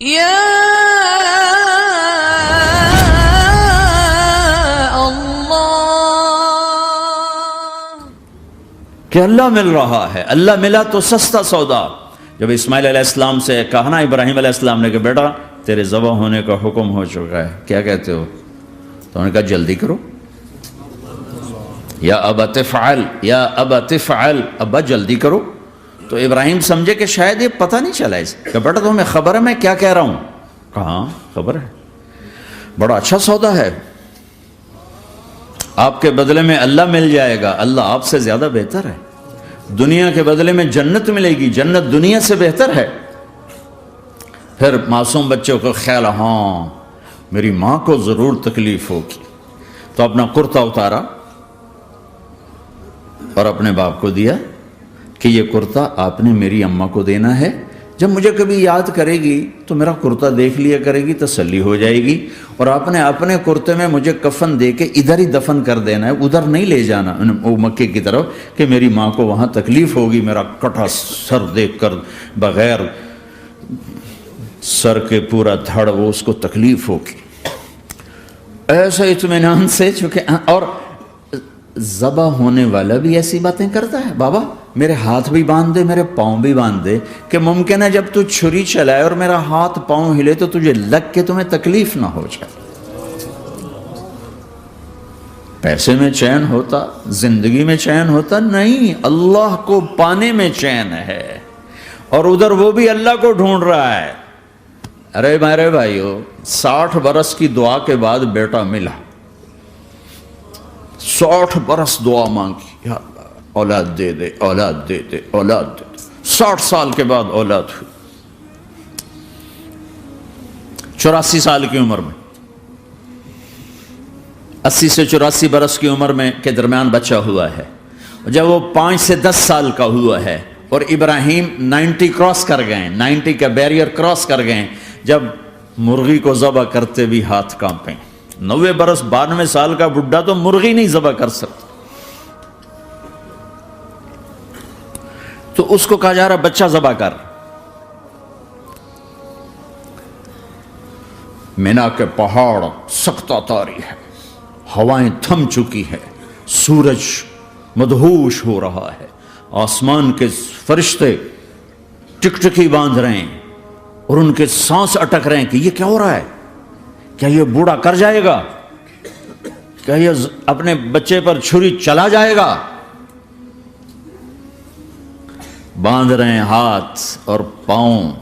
یا اللہ کہ اللہ مل رہا ہے، اللہ ملا تو سستا سودا۔ جب اسماعیل علیہ السلام سے کہا نا ابراہیم علیہ السلام نے کہ بیٹا تیرے ذبح ہونے کا حکم ہو چکا ہے، کیا کہتے ہو؟ تو انہوں نے کہا جلدی کرو، یا ابا تفعل، یا ابا تفعل، ابا جلدی کرو۔ تو ابراہیم سمجھے کہ شاید یہ پتہ نہیں چلا اس کہ بیٹا تمہیں خبر ہے میں کیا کہہ رہا ہوں؟ کہاں خبر ہے، بڑا اچھا سودا ہے، آپ کے بدلے میں اللہ مل جائے گا، اللہ آپ سے زیادہ بہتر ہے، دنیا کے بدلے میں جنت ملے گی، جنت دنیا سے بہتر ہے۔ پھر معصوم بچوں کو خیال، ہاں میری ماں کو ضرور تکلیف ہوگی، تو اپنا کرتا اتارا اور اپنے باپ کو دیا کہ یہ کرتا آپ نے میری اماں کو دینا ہے، جب مجھے کبھی یاد کرے گی تو میرا کرتا دیکھ لیا کرے گی، تسلی ہو جائے گی، اور آپ نے اپنے کرتے میں مجھے کفن دے کے ادھر ہی دفن کر دینا ہے، ادھر نہیں لے جانا وہ مکے کی طرف کہ میری ماں کو وہاں تکلیف ہوگی، میرا کٹا سر دیکھ کر بغیر سر کے پورا دھڑ وہ اس کو تکلیف ہوگی۔ ایسا اطمینان سے، چونکہ اور ذبح ہونے والا بھی ایسی باتیں کرتا ہے، بابا میرے ہاتھ بھی باندھ دے، میرے پاؤں بھی باندھ دے، کہ ممکن ہے جب تو چھری چلائے اور میرا ہاتھ پاؤں ہلے تو تجھے لگ کے تمہیں تکلیف نہ ہو جائے۔ پیسے میں چین ہوتا، زندگی میں چین ہوتا نہیں، اللہ کو پانے میں چین ہے، اور ادھر وہ بھی اللہ کو ڈھونڈ رہا ہے۔ ارے میرے بھائیو، 60 برس کی دعا کے بعد بیٹا ملا، 60 برس دعا مانگی، یا اللہ اولاد دے دے، اولاد دے دے، اولاد دے دے، 60 سال کے بعد اولاد ہوئی، 84 سال کی عمر میں، 80 سے 84 برس کی عمر میں کے درمیان بچہ ہوا ہے۔ جب وہ 5 سے 10 سال کا ہوا ہے اور ابراہیم 90 کراس کر گئے، 90 کا بیریئر کراس کر گئے، جب مرغی کو ذبح کرتے بھی ہاتھ کانپیں، 90 برس 92 سال کا بڈھا تو مرغی نہیں ذبح کر سکتا، تو اس کو کہا جا رہا بچہ ذبح کر۔ مینا کے پہاڑ سکتہ طاری ہے، ہوائیں تھم چکی ہے، سورج مدہوش ہو رہا ہے، آسمان کے فرشتے ٹکٹکی باندھ رہے ہیں اور ان کے سانس اٹک رہے ہیں کہ یہ کیا ہو رہا ہے، کیا یہ بوڑھا کر جائے گا، کیا یہ اپنے بچے پر چھری چلا جائے گا؟ باندھ رہے ہیں ہاتھ اور پاؤں،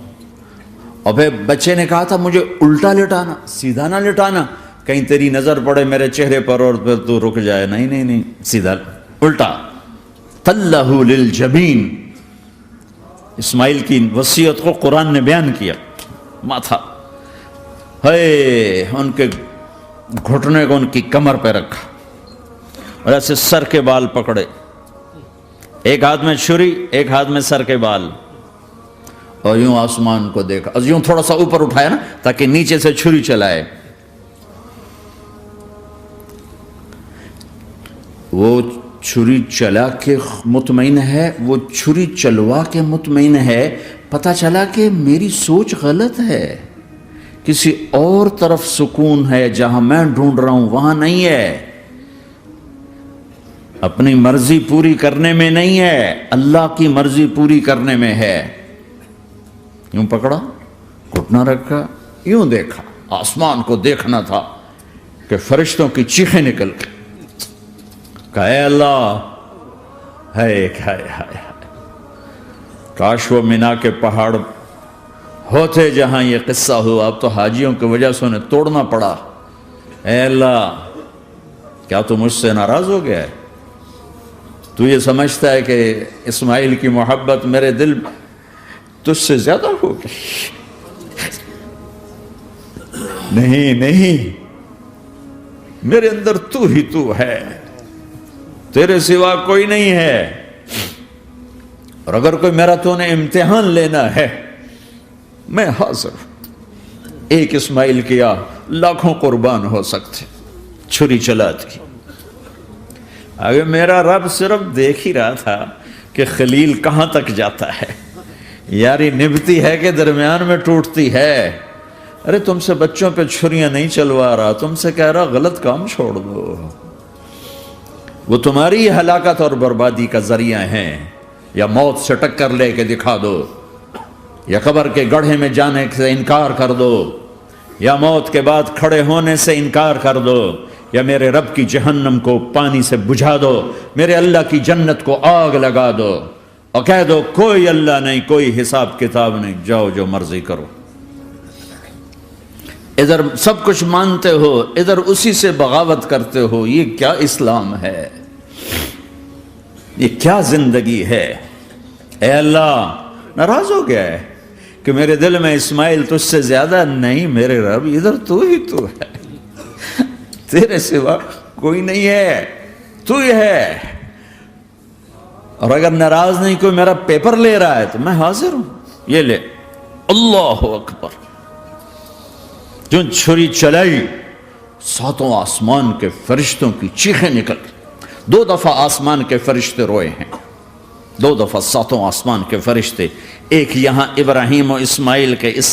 اور پھر بچے نے کہا تھا مجھے الٹا لٹانا، سیدھا نہ لٹانا، کہیں تیری نظر پڑے میرے چہرے پر اور پھر تو رک جائے، نہیں نہیں نہیں، سیدھا الٹا۔ تَلَّهُ لِلْجَبِينِ، اسماعیل کی وصیت کو قرآن نے بیان کیا، ماتھا ہے ان کے گھٹنے کو ان کی کمر پہ رکھا اور ایسے سر کے بال پکڑے، ایک ہاتھ میں چھری، ایک ہاتھ میں سر کے بال، اور یوں آسمان کو دیکھا، اور یوں تھوڑا سا اوپر اٹھایا نا تاکہ نیچے سے چھری چلائے۔ وہ چھری چلا کے مطمئن ہے، وہ چھری چلوا کے مطمئن ہے، پتہ چلا کہ میری سوچ غلط ہے، کسی اور طرف سکون ہے، جہاں میں ڈھونڈ رہا ہوں وہاں نہیں ہے، اپنی مرضی پوری کرنے میں نہیں ہے، اللہ کی مرضی پوری کرنے میں ہے۔ یوں پکڑا، گھٹنا رکھا، یوں دیکھا، آسمان کو دیکھنا تھا کہ فرشتوں کی چیخیں نکل گئی، کہا اے اللہ، ہائے ہائے ہائے، کاش وہ مینا کے پہاڑ ہوتے جہاں یہ قصہ ہوا، اب تو حاجیوں کی وجہ سے انہیں توڑنا پڑا۔ اے اللہ، کیا تو مجھ سے ناراض ہو گیا ہے؟ تو یہ سمجھتا ہے کہ اسماعیل کی محبت میرے دل تجھ سے زیادہ ہوگی؟ نہیں نہیں، میرے اندر تو ہی تو ہے، تیرے سوا کوئی نہیں ہے، اور اگر کوئی میرا تو نے امتحان لینا ہے میں حاضر ہوں۔ ایک اسماعیل کیا لاکھوں قربان ہو سکتے، چھری چلا دی۔ اگر میرا رب صرف دیکھ ہی رہا تھا کہ خلیل کہاں تک جاتا ہے، یاری نبھتی ہے کہ درمیان میں ٹوٹتی ہے. ارے تم سے بچوں پہ چھریاں نہیں چلوا رہا، تم سے کہہ رہا غلط کام چھوڑ دو، وہ تمہاری ہلاکت اور بربادی کا ذریعہ ہیں. یا موت سے ٹکر لے کے دکھا دو، یا قبر کے گڑھے میں جانے سے انکار کر دو، یا موت کے بعد کھڑے ہونے سے انکار کر دو، یا میرے رب کی جہنم کو پانی سے بجھا دو، میرے اللہ کی جنت کو آگ لگا دو، اور کہہ دو کوئی اللہ نہیں، کوئی حساب کتاب نہیں، جاؤ جو مرضی کرو. ادھر سب کچھ مانتے ہو، ادھر اسی سے بغاوت کرتے ہو. یہ کیا اسلام ہے؟ یہ کیا زندگی ہے؟ اے اللہ، ناراض ہو گیا ہے کہ میرے دل میں اسماعیل تجھ سے زیادہ نہیں. میرے رب ادھر تو ہی تو ہے، تیرے سوا کوئی نہیں ہے، تو ہی ہے. اور اگر ناراض نہیں کوئی میرا پیپر لے رہا ہے تو میں حاضر ہوں، یہ لے. اللہ اکبر. جو چھری چلائی، ساتوں آسمان کے فرشتوں کی چیخیں نکل گئی. 2 دفعہ آسمان کے فرشتے روئے ہیں، 2 دفعہ ساتوں آسمان کے فرشتے. ایک یہاں ابراہیم و اسماعیل کے اس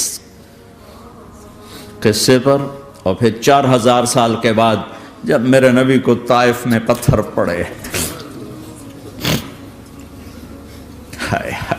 قصے پر، اور پھر 4000 سال کے بعد جب میرے نبی کو طائف میں پتھر پڑے. ہائے ہائے.